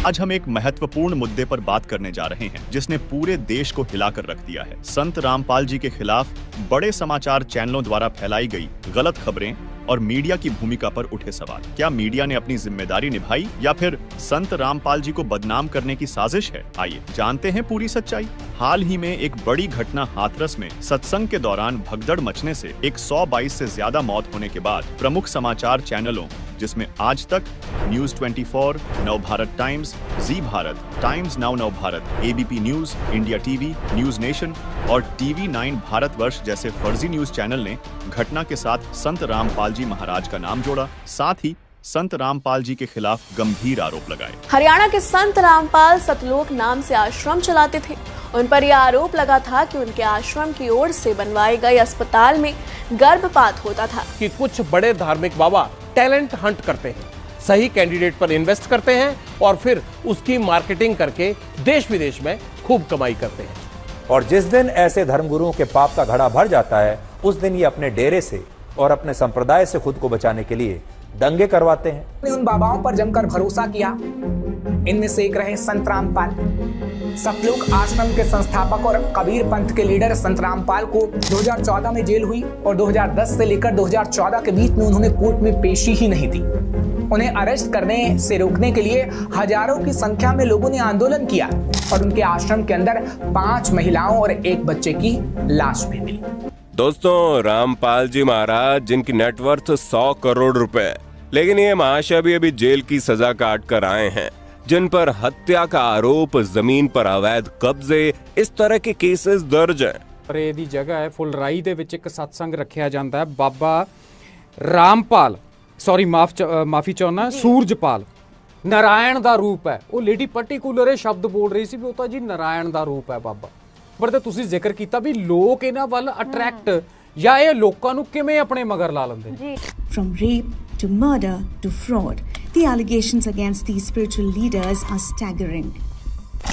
आज हम एक महत्वपूर्ण मुद्दे पर बात करने जा रहे हैं जिसने पूरे देश को हिलाकर रख दिया है। संत रामपाल जी के खिलाफ बड़े समाचार चैनलों द्वारा फैलाई गई गलत खबरें और मीडिया की भूमिका पर उठे सवाल। क्या मीडिया ने अपनी जिम्मेदारी निभाई या फिर संत रामपाल जी को बदनाम करने की साजिश है? आइए जानते हैं पूरी सच्चाई। हाल ही में एक बड़ी घटना हाथरस में सत्संग के दौरान भगदड़ मचने से 122 से ज्यादा मौत होने के बाद प्रमुख समाचार चैनलों जिसमें Aaj Tak, News 24, Navbharat Times, Zee Bharat, Times Now Navbharat, ABP News, India TV, News Nation और टीवी 9 भारतवर्ष जैसे फर्जी न्यूज चैनल ने घटना के साथ संत रामपाल जी महाराज का नाम जोड़ा, साथ ही संत रामपाल जी के खिलाफ गंभीर आरोप लगाए। हरियाणा के संत रामपाल सतलोक नाम से आश्रम चलाते थे। उन पर यह आरोप लगा था कि उनके आश्रम की ओर से बनवाए गए अस्पताल में गर्भपात होता था। कि कुछ बड़े धार्मिक बाबा टैलेंट हंट करते हैं, सही कैंडिडेट पर इन्वेस्ट करते हैं और फिर उसकी मार्केटिंग करके देश विदेश में खूब कमाई करते हैं। और जिस दिन ऐसे धर्मगुरुओं के पाप का घड़ा भर जाता है, उस दिन ये अपने डेरे से और अपने संप्रदाय से खुद को बचाने के लिए दंगे करवाते हैं। उन बाबाओं पर जमकर भरोसा किया। इनमें से एक रहे संत रामपाल। सतलोक आश्रम के संस्थापक और कबीर पंथ के लीडर संत रामपाल को 2014 में जेल हुई और 2010 से लेकर 2014 के बीच में उन्होंने कोर्ट में पेशी ही नहीं दी। उन्हें अरेस्ट करने से रोकने के लिए हजारों की संख्या में लोगों ने आंदोलन किया और उनके आश्रम के अंदर 5 महिलाओं और 1 बच्चे की लाश भी मिली। दोस्तों, रामपाल जी महाराज जिनकी नेटवर्थ 100 करोड़ रुपए, लेकिन ये महाशय भी अभी जेल की सजा काट कर आए हैं, जिन पर हत्या का आरोप, जमीन पर अवैध कब्जे, इस तरह के केसेस दर्ज हैं। पर ਇਹਦੀ ਜਗ੍ਹਾ ਹੈ ਫੁਲਰਾਈ ਦੇ ਵਿੱਚ ਇੱਕ ਸਤਸੰਗ ਰੱਖਿਆ ਜਾਂਦਾ ਹੈ। ਬਾਬਾ ਰਾਮਪਾਲ, ਸੌਰੀ ਮਾਫੀ ਚਾਹੁੰਦਾ, ਸੂਰਜਪਾਲ ਨਾਰਾਇਣ ਦਾ ਰੂਪ ਹੈ। ਉਹ ਲੇਡੀ ਪਾਰਟਿਕੂਲਰ ਇਹ ਸ਼ਬਦ ਬੋਲ ਰਹੀ ਸੀ ਵੀ ਉਹ ਤਾਂ ਜੀ ਨਾਰਾਇਣ ਦਾ ਰੂਪ ਹੈ ਬਾਬਾ। ਪਰ ਤੇ ਤੁਸੀਂ ਜ਼ਿਕਰ ਕੀਤਾ ਵੀ ਲੋਕ ਇਹਨਾਂ ਵੱਲ ਅਟਰੈਕਟ ਜਾਂ ਇਹ ਲੋਕਾਂ ਨੂੰ ਕਿਵੇਂ ਆਪਣੇ ਮਗਰ ਲਾ ਲੈਂਦੇ ਨੇ। From rape to murder to fraud, the allegations against these spiritual leaders are staggering.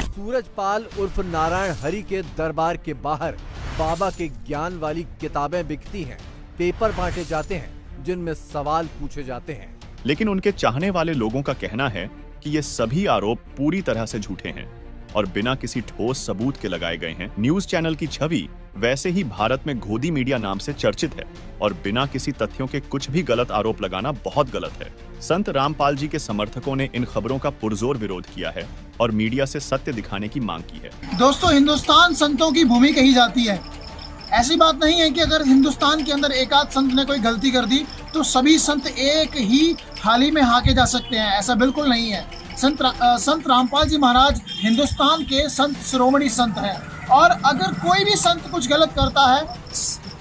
Surajpal उर्फ नारायण हरि के दरबार के बाहर बाबा के ज्ञान वाली किताबें बिकती हैं, पेपर बांटे जाते हैं जिनमें सवाल पूछे जाते हैं। लेकिन उनके चाहने वाले लोगों का कहना है कि ये सभी आरोप पूरी तरह से झूठे हैं और बिना किसी ठोस सबूत के लगाए गए हैं। न्यूज चैनल की छवि वैसे ही भारत में गोदी मीडिया नाम से चर्चित है और बिना किसी तथ्यों के कुछ भी गलत आरोप लगाना बहुत गलत है। संत रामपाल जी के समर्थकों ने इन खबरों का पुरजोर विरोध किया है और मीडिया से सत्य दिखाने की मांग की है। दोस्तों, हिंदुस्तान संतों की भूमि कही जाती है। ऐसी बात नहीं है कि अगर हिंदुस्तान के अंदर एक आध संत ने कोई गलती कर दी तो सभी संत एक ही थाली में हाके जा सकते हैं, ऐसा बिल्कुल नहीं है। संत रामपाल जी महाराज हिंदुस्तान के संत शिरोमणि संत हैं और अगर कोई भी संत कुछ गलत करता है,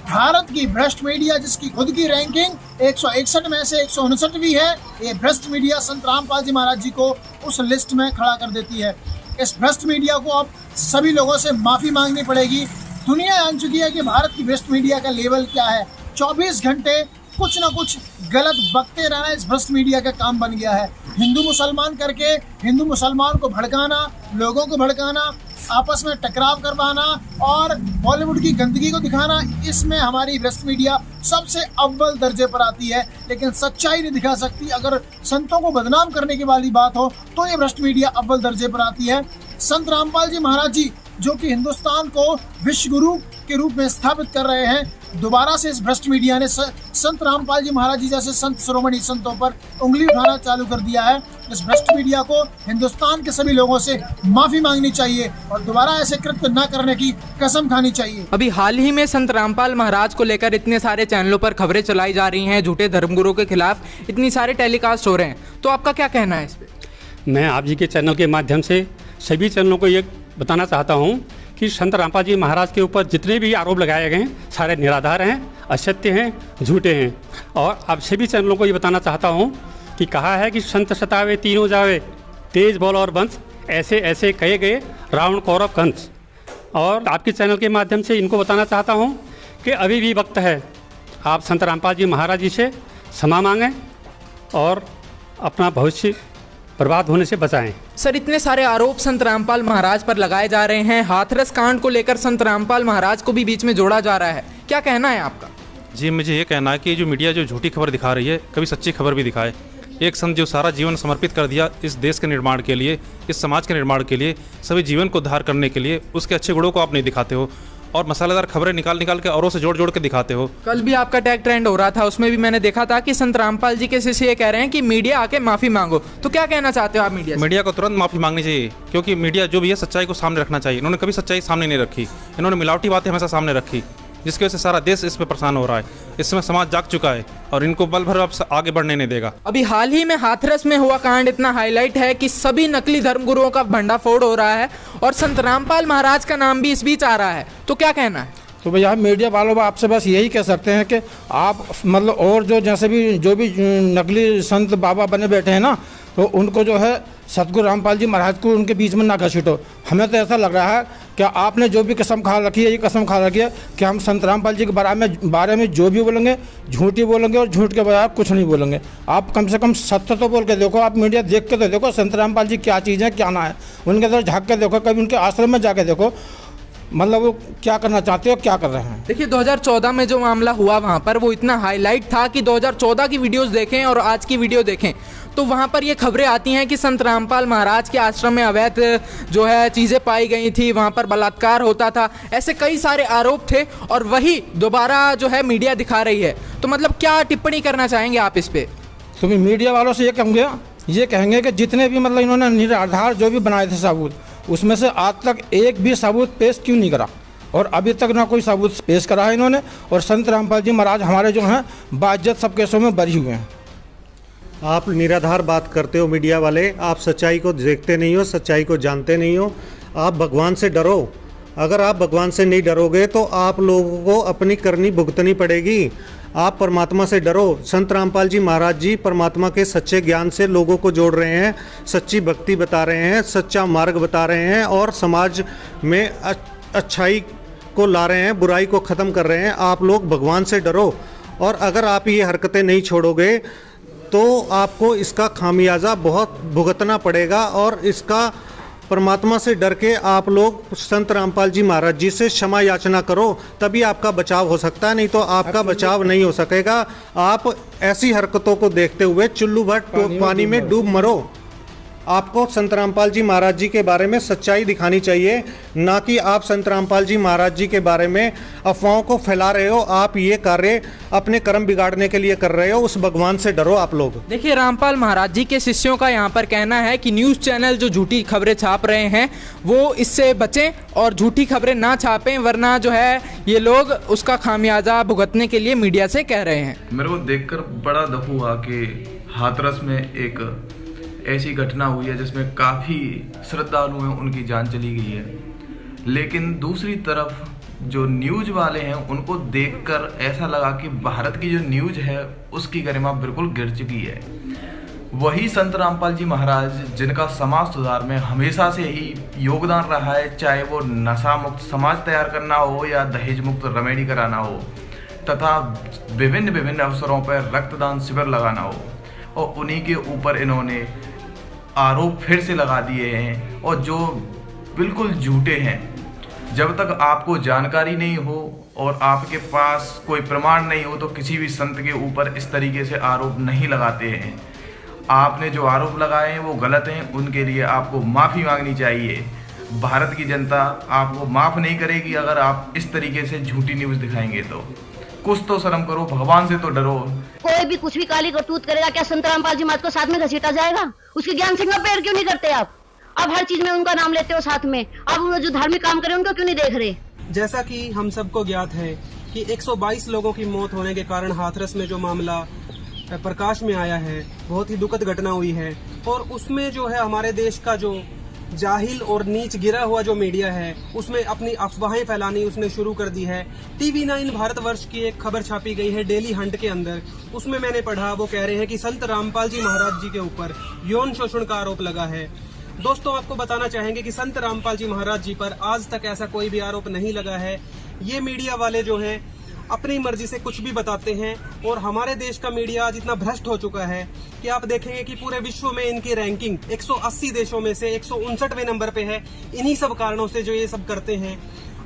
भारत की भ्रष्ट मीडिया जिसकी खुद की रैंकिंग 161 में से 159वीं है, ये भ्रष्ट मीडिया संत रामपाल जी महाराज जी को उस लिस्ट में खड़ा कर देती है। इस भ्रष्ट मीडिया को अब सभी लोगों से माफी मांगनी पड़ेगी। दुनिया जान चुकी है कि भारत की भ्रष्ट मीडिया का लेवल क्या है। 24 घंटे कुछ ना कुछ गलत बकते रहना इस भ्रष्ट मीडिया का काम बन गया है। हिंदू मुसलमान करके हिंदू मुसलमान को भड़काना, लोगों को भड़काना, आपस में टकराव करवाना और बॉलीवुड की गंदगी को दिखाना, इसमें हमारी भ्रष्ट मीडिया सबसे अव्वल दर्जे पर आती है। लेकिन सच्चाई नहीं दिखा सकती। अगर संतों को बदनाम करने की वाली बात हो तो ये भ्रष्ट मीडिया अव्वल दर्जे पर आती है। संत रामपाल जी महाराज जी जो कि हिंदुस्तान को विश्व गुरु के रूप में स्थापित कर रहे हैं, दोबारा से इस भ्रष्ट मीडिया ने संत रामपाल जी महाराज जी जैसे संत शिरोमणि संतों पर उंगली उठाना चालू कर दिया है। इस भ्रष्ट मीडिया को हिंदुस्तान के सभी लोगों से माफी मांगनी चाहिए और दोबारा ऐसे कृत्य न करने की कसम खानी चाहिए। अभी हाल ही में संत रामपाल महाराज को लेकर इतने सारे चैनलों पर खबरें चलाई जा रही हैं, झूठे धर्मगुरुओं के खिलाफ इतनी सारे टेलीकास्ट हो रहे हैं, तो आपका क्या कहना है इस पे? मैं आप जी के चैनल के माध्यम से सभी चैनलों को ये बताना चाहता हूँ कि संत रामपाल जी महाराज के ऊपर जितने भी आरोप लगाए गए हैं सारे निराधार हैं, असत्य हैं, झूठे हैं। और आप सभी चैनलों को ये बताना चाहता हूँ कि कहा है कि संत सतावे तीनों जावे, तेज बल और वंश, ऐसे ऐसे कहे गए रावण कौरव कंस। और आपके चैनल के माध्यम से इनको बताना चाहता हूँ कि अभी भी वक्त है, आप संत रामपाल जी महाराज जी से क्षमा मांगें और अपना भविष्य बर्बाद होने से बचाएं। सर, इतने सारे आरोप संत रामपाल महाराज पर लगाए जा रहे हैं। हाथरस कांड को लेकर संत रामपाल महाराज को भी बीच में जोड़ा जा रहा है, क्या कहना है आपका? जी, मुझे ये कहना है कि जो मीडिया जो झूठी खबर दिखा रही है, कभी सच्ची खबर भी दिखाए। एक संत जो सारा जीवन समर्पित कर दिया इस देश के निर्माण के लिए, इस समाज के निर्माण के लिए, सभी जीवन को उद्धार करने के लिए, उसके अच्छे गुणों को आप नहीं दिखाते हो और मसालेदार खबरें निकाल के औरों से जोड़ के दिखाते हो। कल भी आपका टैग ट्रेंड हो रहा था, उसमें भी मैंने देखा था कि संत रामपाल जी के शिष्य ये कह रहे हैं कि मीडिया आके माफी मांगो। तो क्या कहना चाहते हो आप मीडिया से? मीडिया को तुरंत माफी मांगनी चाहिए, क्योंकि मीडिया जो भी है सच्चाई को सामने रखना चाहिए। इन्होंने कभी सच्चाई सामने नहीं रखी, इन्होंने मिलावटी बातें हमेशा सामने रखी, जिसकी वजह से सारा देश इस पर परेशान हो रहा है। इस समय समाज जाग चुका है और इनको बल भर अब आगे बढ़ने नहीं देगा। अभी हाल ही में हाथरस में हुआ कांड इतना हाईलाइट है कि सभी नकली धर्मगुरुओं का भंडाफोड़ हो रहा है और संत रामपाल महाराज का नाम भी इस बीच आ रहा है। तो क्या कहना है? तो भैया मीडिया वालों को आपसे बस यही कह सकते हैं कि आप मतलब और जो भी नकली संत बाबा बने बैठे हैं ना, तो उनको जो है सतगुरु रामपाल जी महाराज को उनके बीच में ना घसीटो। हमें तो ऐसा लग रहा है कि आपने जो भी कसम खा रखी है, ये कसम खा रखी है कि हम संत रामपाल जी के बारे में जो भी बोलेंगे झूठी बोलेंगे और झूठ के बजाय कुछ नहीं बोलेंगे। आप कम से कम सत्य तो बोल के देखो, आप मीडिया देख के तो देखो संत रामपाल जी क्या चीज़ है क्या ना है, उनके अंदर झाँक के देखो, कभी उनके आश्रम में जाके देखो, मतलब वो क्या करना चाहते हो, क्या कर रहे हैं। देखिए 2014 में जो मामला हुआ वहाँ पर वो इतना हाईलाइट था कि 2014 की वीडियोस देखें और आज की वीडियो देखें तो वहाँ पर ये खबरें आती हैं कि संत रामपाल महाराज के आश्रम में अवैध जो है चीज़ें पाई गई थी, वहाँ पर बलात्कार होता था, ऐसे कई सारे आरोप थे और वही दोबारा जो है मीडिया दिखा रही है। तो मतलब क्या टिप्पणी करना चाहेंगे आप इस पर? तो मैं मीडिया वालों से ये कहेंगे कि जितने भी मतलब इन्होंने निराधार जो भी बनाए थे सबूत, उसमें से आज तक एक भी सबूत पेश क्यों नहीं करा, और अभी तक ना कोई सबूत पेश करा है इन्होंने। और संत रामपाल जी महाराज हमारे जो हैं बाइज्जत सब केसों में बरी हुए हैं। आप निराधार बात करते हो मीडिया वाले, आप सच्चाई को देखते नहीं हो, सच्चाई को जानते नहीं हो। आप भगवान से डरो, अगर आप भगवान से नहीं डरोगे तो आप लोगों को अपनी करनी भुगतनी पड़ेगी। आप परमात्मा से डरो। संत रामपाल जी महाराज जी परमात्मा के सच्चे ज्ञान से लोगों को जोड़ रहे हैं, सच्ची भक्ति बता रहे हैं, सच्चा मार्ग बता रहे हैं और समाज में अच्छाई को ला रहे हैं, बुराई को ख़त्म कर रहे हैं। आप लोग भगवान से डरो और अगर आप ये हरकतें नहीं छोड़ोगे तो आपको इसका खामियाजा बहुत भुगतना पड़ेगा और इसका परमात्मा से डर के आप लोग संत रामपाल जी महाराज जी से क्षमा याचना करो, तभी आपका बचाव हो सकता है, नहीं तो आपका बचाव नहीं हो सकेगा। आप ऐसी हरकतों को देखते हुए चुल्लू भर पानी में डूब मरो। आपको संत रामपाल जी महाराज जी के बारे में सच्चाई दिखानी चाहिए, ना कि आप संत रामपाल जी महाराज जी के बारे में अफवाहों को फैला रहे हो। आप ये कार्य अपने कर्म बिगाड़ने के लिए कर रहे हो, उस भगवान से डरो आप लोग। देखिए रामपाल महाराज जी के शिष्यों का यहाँ पर कहना है कि न्यूज़ चैनल जो झूठी खबरें छाप रहे हैं वो इससे बचें और झूठी खबरें ना छापें, वरना जो है ये लोग उसका खामियाजा भुगतने के लिए मीडिया से कह रहे हैं। मेरे को देखकर बड़ा दुख हुआ कि हाथरस में एक ऐसी घटना हुई है जिसमें काफ़ी श्रद्धालु हैं उनकी जान चली गई है, लेकिन दूसरी तरफ जो न्यूज़ वाले हैं उनको देखकर ऐसा लगा कि भारत की जो न्यूज़ है उसकी गरिमा बिल्कुल गिर चुकी है। वही संत रामपाल जी महाराज जिनका समाज सुधार में हमेशा से ही योगदान रहा है, चाहे वो नशा मुक्त समाज तैयार करना हो या दहेज मुक्त रेमेडी कराना हो तथा विभिन्न अवसरों पर रक्तदान शिविर लगाना हो, और उन्हीं के ऊपर इन्होंने आरोप फिर से लगा दिए हैं और जो बिल्कुल झूठे हैं। जब तक आपको जानकारी नहीं हो और आपके पास कोई प्रमाण नहीं हो तो किसी भी संत के ऊपर इस तरीके से आरोप नहीं लगाते हैं। आपने जो आरोप लगाए हैं वो गलत हैं, उनके लिए आपको माफ़ी मांगनी चाहिए। भारत की जनता आपको माफ़ नहीं करेगी अगर आप इस तरीके से झूठी न्यूज़ दिखाएंगे। तो कुछ तो शर्म करो, भगवान से तो डरो। कोई भी कुछ भी काली करतूत करेगा, क्या संत रामपाल जी महाराज को साथ में घसीटा जाएगा? उसके ज्ञान से कंपेयर क्यों नहीं करते आप? अब हर चीज में उनका नाम लेते हो साथ में, अब वो जो धार्मिक काम करे उनको क्यों नहीं देख रहे? जैसा कि हम सबको ज्ञात है कि 122 लोगों की मौत होने के कारण हाथरस में जो मामला प्रकाश में आया है, बहुत ही दुखद घटना हुई है और उसमें जो है हमारे देश का जो जाहिल और नीच गिरा हुआ जो मीडिया है उसमें अपनी अफवाहें फैलानी उसने शुरू कर दी है। TV9 भारतवर्ष की एक खबर छापी गई है डेली हंट के अंदर, उसमें मैंने पढ़ा वो कह रहे हैं कि संत रामपाल जी महाराज जी के ऊपर यौन शोषण का आरोप लगा है। दोस्तों आपको बताना चाहेंगे कि संत रामपाल जी महाराज जी पर आज तक ऐसा कोई भी आरोप नहीं लगा है। ये मीडिया वाले जो हैं अपनी मर्जी से कुछ भी बताते हैं और हमारे देश का मीडिया आज इतना भ्रष्ट हो चुका है कि आप देखेंगे कि पूरे विश्व में इनकी रैंकिंग 180 देशों में से 159वें नंबर पे है। इन्हीं सब कारणों से जो ये सब करते हैं।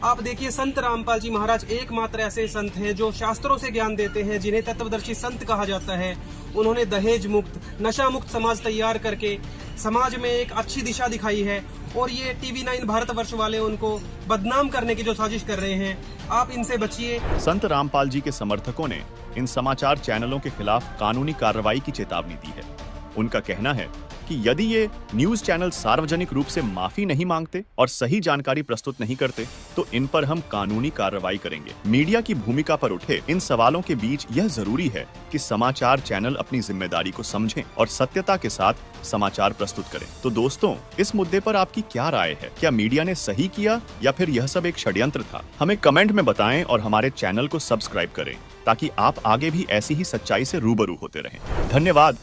आप देखिए, संत रामपाल जी महाराज एकमात्र ऐसे संत हैं जो शास्त्रों से ज्ञान देते हैं, जिन्हें तत्वदर्शी संत कहा जाता है। उन्होंने दहेज मुक्त, नशा मुक्त समाज तैयार करके समाज में एक अच्छी दिशा दिखाई है, और ये TV9 भारतवर्ष वाले उनको बदनाम करने की जो साजिश कर रहे हैं, आप इनसे बचिए। संत रामपाल जी के समर्थकों ने इन समाचार चैनलों के खिलाफ कानूनी कार्रवाई की चेतावनी दी है। उनका कहना है कि यदि ये न्यूज चैनल सार्वजनिक रूप से माफी नहीं मांगते और सही जानकारी प्रस्तुत नहीं करते तो इन पर हम कानूनी कार्रवाई करेंगे। मीडिया की भूमिका पर उठे इन सवालों के बीच यह जरूरी है कि समाचार चैनल अपनी जिम्मेदारी को समझें और सत्यता के साथ समाचार प्रस्तुत करें। तो दोस्तों, इस मुद्दे पर आपकी क्या राय है? क्या मीडिया ने सही किया या फिर यह सब एक षड्यंत्र था? हमें कमेंट में बताएं और हमारे चैनल को सब्सक्राइब करें ताकि आप आगे भी ऐसी ही सच्चाई से रूबरू होते रहें। धन्यवाद।